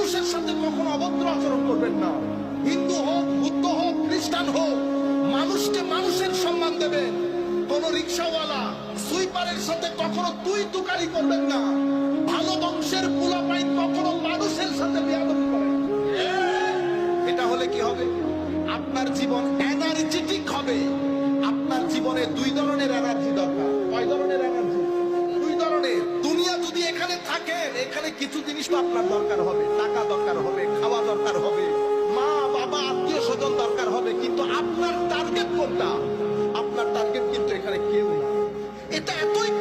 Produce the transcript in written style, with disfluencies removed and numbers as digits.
মানুষের সাথে কখনো অভদ্র আচরণ করবেন না। হিন্দু হোক, বুদ্ধ হোক, খ্রিস্টান হোক, মানুষকে মানুষের সম্মান দেবেন। কোন রিক্সাওয়ালা সুইপারের সাথে কখনো তুই তুকারি করবেন না। ভালো বংশের পোলাপাইন কখনো মানুষের সাথে বেয়াদবি করেন। এটা হলে কি হবে? আপনার জীবন এনার্জেটিক হবে। আপনার জীবনে দুই ধরনের এনার্জি দরকার। কয় ধরনের এনার্জি? দুই ধরনের। দুনিয়া যদি এখানে থাকেন, এখানে কিছু জিনিস তো আপনার দরকার হবে। টাকা দরকার হবে, খাওয়া দরকার হবে, মা বাবা আত্মীয় স্বজন দরকার হবে, কিন্তু আপনার টার্গেট কোনটা? আপনার টার্গেট কিন্তু এখানে কেউ না। এটা এতই